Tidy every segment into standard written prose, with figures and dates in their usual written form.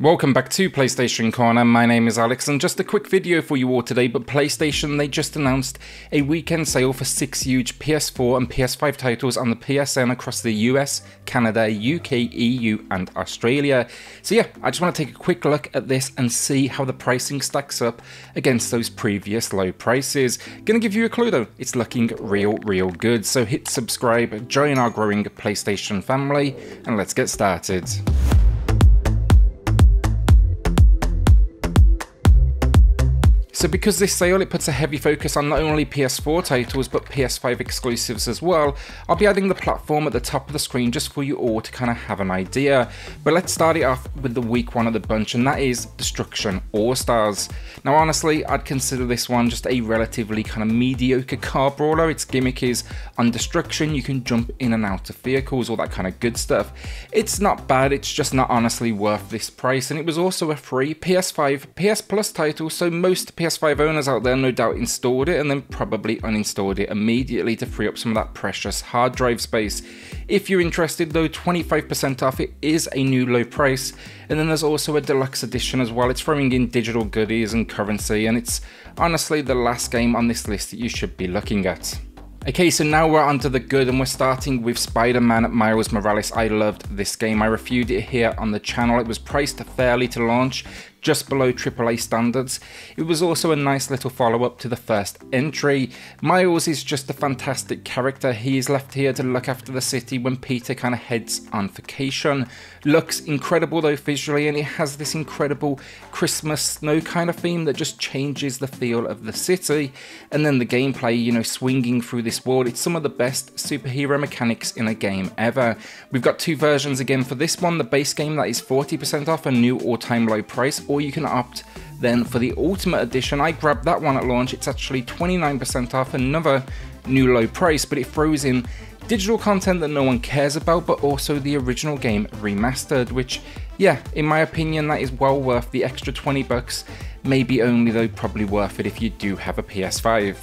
Welcome back to PlayStation Corner. My name is Alex and just a quick video for you all today, but PlayStation, they just announced a weekend sale for 6 huge PS4 and PS5 titles on the PSN across the US, Canada, UK, EU and Australia. So yeah, I just want to take a quick look at this and see how the pricing stacks up against those previous low prices. Gonna give you a clue though, it's looking real good. So hit subscribe, join our growing PlayStation family and let's get started. So because this sale, it puts a heavy focus on not only PS4 titles but PS5 exclusives as well, I'll be adding the platform at the top of the screen just for you all to kind of have an idea. But let's start it off with the weak one of the bunch, and that is Destruction All-Stars. Now honestly, I'd consider this one just a relatively kind of mediocre car brawler. Its gimmick is on Destruction, you can jump in and out of vehicles, all that kind of good stuff. It's not bad, it's just not honestly worth this price, and it was also a free PS5, PS Plus title, so most PS5 owners out there no doubt installed it and then probably uninstalled it immediately to free up some of that precious hard drive space. If you're interested though, 25% off, it is a new low price, and then there's also a deluxe edition as well. It's throwing in digital goodies and currency, and it's honestly the last game on this list that you should be looking at. Okay, so now we're onto the good, and we're starting with Spider-Man Miles Morales. I loved this game. I reviewed it here on the channel. It was priced fairly to launch, just below AAA standards. It was also a nice little follow-up to the first entry. Miles is just a fantastic character. He is left here to look after the city when Peter kind of heads on vacation. Looks incredible though visually, and it has this incredible Christmas snow kind of theme that just changes the feel of the city. And then the gameplay, you know, swinging through this world, it's some of the best superhero mechanics in a game ever. We've got two versions again for this one. The base game, that is 40% off, a new all-time low price, or you can opt then for the Ultimate Edition. I grabbed that one at launch. It's actually 29% off, another new low price, but it throws in digital content that no one cares about, but also the original game remastered, which, yeah, in my opinion, that is well worth the extra 20 bucks. Maybe only though probably worth it if you do have a PS5.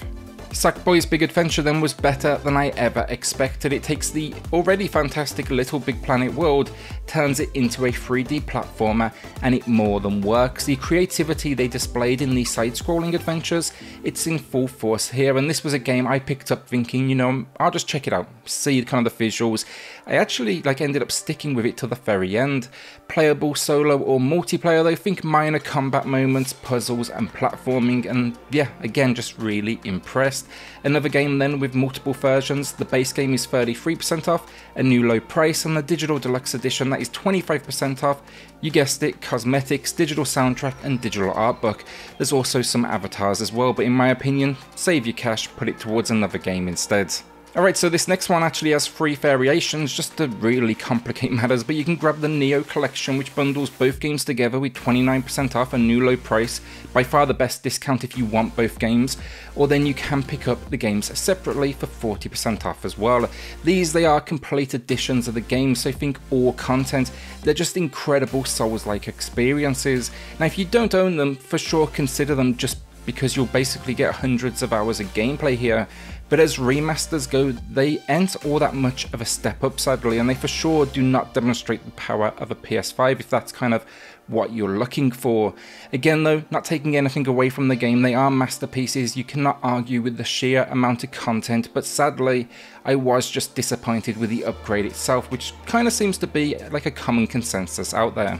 Sackboy's Big Adventure then was better than I ever expected. It takes the already fantastic Little Big Planet world, turns it into a 3D platformer, and it more than works. The creativity they displayed in these side-scrolling adventures, it's in full force here, and this was a game I picked up thinking, you know, I'll just check it out, see kind of the visuals. I actually ended up sticking with it till the very end. Playable solo or multiplayer though, think minor combat moments, puzzles and platforming, and yeah, again, just really impressed. Another game then with multiple versions. The base game is 33% off, a new low price, and the digital deluxe edition, that is 25% off. You guessed it, cosmetics, digital soundtrack and digital art book. There's also some avatars as well, but in my opinion, save your cash, put it towards another game instead. Alright, so this next one actually has 3 variations just to really complicate matters, but you can grab the Neo collection, which bundles both games together with 29% off, a new low price, by far the best discount if you want both games, or then you can pick up the games separately for 40% off as well. These, they are complete editions of the game, so think all content. They're just incredible Souls-like experiences. Now if you don't own them, for sure consider them, just because you'll basically get hundreds of hours of gameplay here. But as remasters go, they ain't all that much of a step up sadly, and they for sure do not demonstrate the power of a PS5 if that's kind of what you're looking for. Again though, not taking anything away from the game, they are masterpieces, you cannot argue with the sheer amount of content, but sadly I was just disappointed with the upgrade itself, which kind of seems to be like a common consensus out there.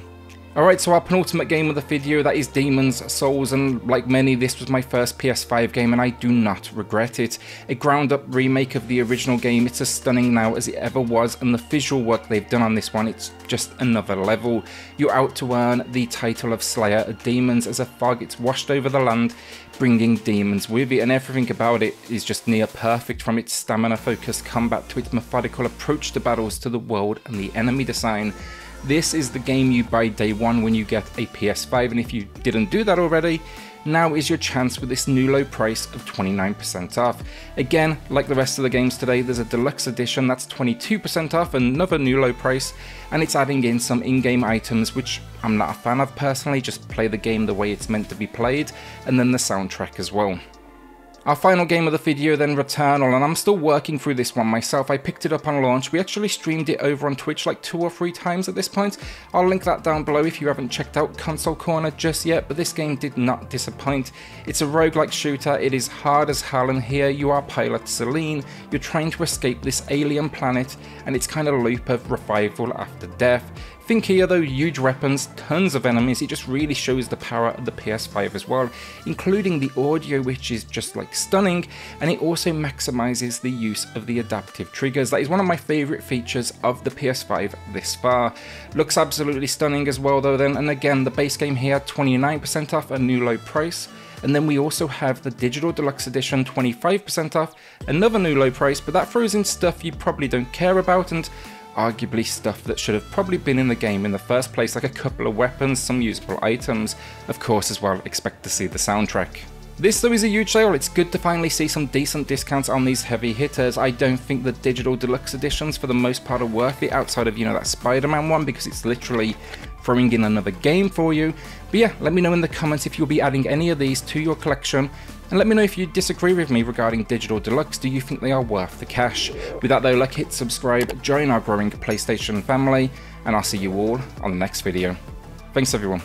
Alright, so our penultimate game of the video, that is Demon's Souls, and like many, this was my first PS5 game and I do not regret it. A ground up remake of the original game, it's as stunning now as it ever was, and the visual work they've done on this one, it's just another level. You're out to earn the title of Slayer of Demons. As a fog, it's washed over the land, bringing demons with it, and everything about it is just near perfect, from its stamina focused combat to its methodical approach to battles to the world and the enemy design. This is the game you buy day one when you get a PS5, and if you didn't do that already, now is your chance with this new low price of 29% off. Again, like the rest of the games today, there's a deluxe edition that's 22% off, another new low price, and it's adding in some in-game items which I'm not a fan of personally, just play the game the way it's meant to be played, and then the soundtrack as well. Our final game of the video then, Returnal, and I'm still working through this one myself. I picked it up on launch. We actually streamed it over on Twitch like 2 or 3 times at this point. I'll link that down below if you haven't checked out Console Corner just yet, but this game did not disappoint. It's a roguelike shooter. It is hard as hell, and here you are pilot Celine. You're trying to escape this alien planet, and it's kind of a loop of revival after death. Think here though, huge weapons, tons of enemies. It just really shows the power of the PS5 as well, including the audio, which is just like stunning, and it also maximizes the use of the adaptive triggers. That is one of my favorite features of the PS5 this far. Looks absolutely stunning as well though then, and again the base game here 29% off, a new low price. And then we also have the Digital Deluxe Edition 25% off, another new low price, but that throws in stuff you probably don't care about, and arguably stuff that should have probably been in the game in the first place, like a couple of weapons, some usable items. Of course as well, expect to see the soundtrack. This though is a huge sale. It's good to finally see some decent discounts on these heavy hitters. I don't think the Digital Deluxe Editions for the most part are worth it, outside of, you know, that Spiderman one, because it's literally throwing in another game for you. But yeah, let me know in the comments if you'll be adding any of these to your collection, and let me know if you disagree with me regarding Digital Deluxe. Do you think they are worth the cash? With that though, like, hit subscribe, join our growing PlayStation family, and I'll see you all on the next video. Thanks everyone.